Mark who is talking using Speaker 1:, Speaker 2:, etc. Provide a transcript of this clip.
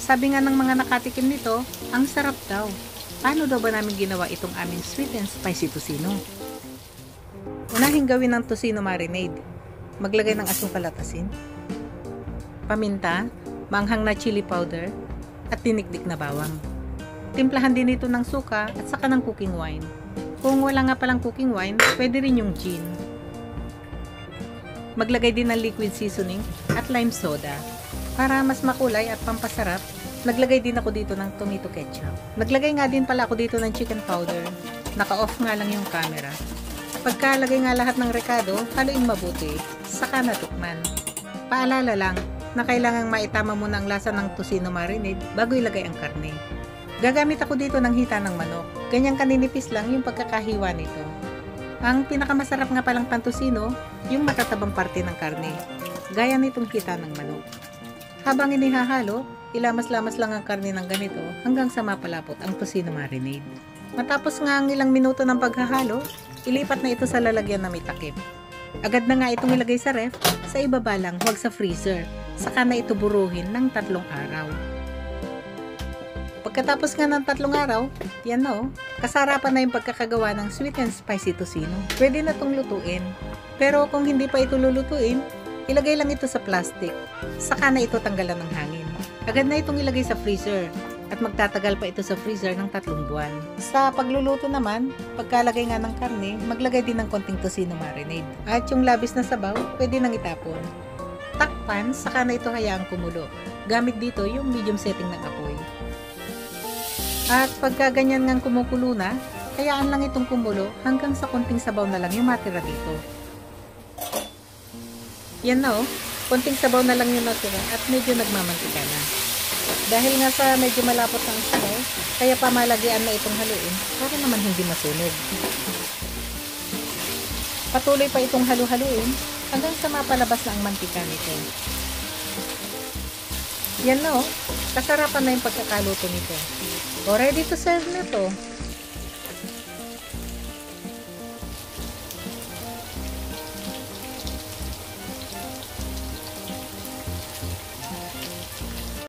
Speaker 1: Sabi nga ng mga nakatikim nito, ang sarap daw. Paano daw ba namin ginawa itong aming sweet and spicy tocino? Unahing gawin ng tocino marinade. Maglagay ng asukal at asin, paminta, manghang na chili powder, at tinikdik na bawang. Timplahan din ito ng suka at saka ng cooking wine. Kung wala nga palang cooking wine, pwede rin yung gin. Maglagay din ng liquid seasoning at lime soda. Para mas makulay at pampasarap, naglagay din ako dito ng tomato ketchup. Naglagay nga din pala ako dito ng chicken powder. Naka-off nga lang yung camera. Pagkalagay nga lahat ng rekado, haluin mabuti, saka natukman. Paalala lang na kailangang maitama muna ang lasa ng tocino marinade bago ilagay ang karne. Gagamit ako dito ng hita ng manok. Ganyang kaninipis lang yung pagkakahiwa nito. Ang pinakamasarap nga palang pantosino, yung matatabang parte ng karne. Gaya nitong hita ng manok. Habang inihahalo, ilamas-lamas lang ang karne ng ganito hanggang sa mapalapot ang tocino marinade. Matapos nga ang ilang minuto ng paghahalo, ilipat na ito sa lalagyan na may takip. Agad na nga itong ilagay sa ref, sa ibaba lang, huwag sa freezer. Saka na ito buruhin ng 3 araw. Pagkatapos nga ng 3 araw, yan na oh, kasarapan na yung pagkakagawa ng sweet and spicy tocino. Pwede na itong lutuin. Pero kung hindi pa ito lulutuin, ilagay lang ito sa plastic. Saka na ito tanggalan ng hangin. Agad na itong ilagay sa freezer. At magtatagal pa ito sa freezer ng 3 buwan. Sa pagluluto naman, pagkalagay nga ng karne, maglagay din ng konting tocino marinade. At yung labis na sabaw, pwede nang itapon. Takpan, saka na ito hayaang kumulo. Gamit dito yung medium setting ng apoy. At pagka ganyan ngang kumukulo na, hayaan lang itong kumulo hanggang sa konting sabaw na lang yung matira dito. Yan na oh, konting sabaw na lang yung natira at medyo nagmamantika na. Dahil nga sa medyo malapot ng sabaw, kaya pamalagian na itong haluin para naman hindi masunog. Patuloy pa itong halu-haluin hanggang sa mapalabas na ang mantika nito. Yan na oh, kasarapan na yung pagkakaluto nito. O ready to serve na to.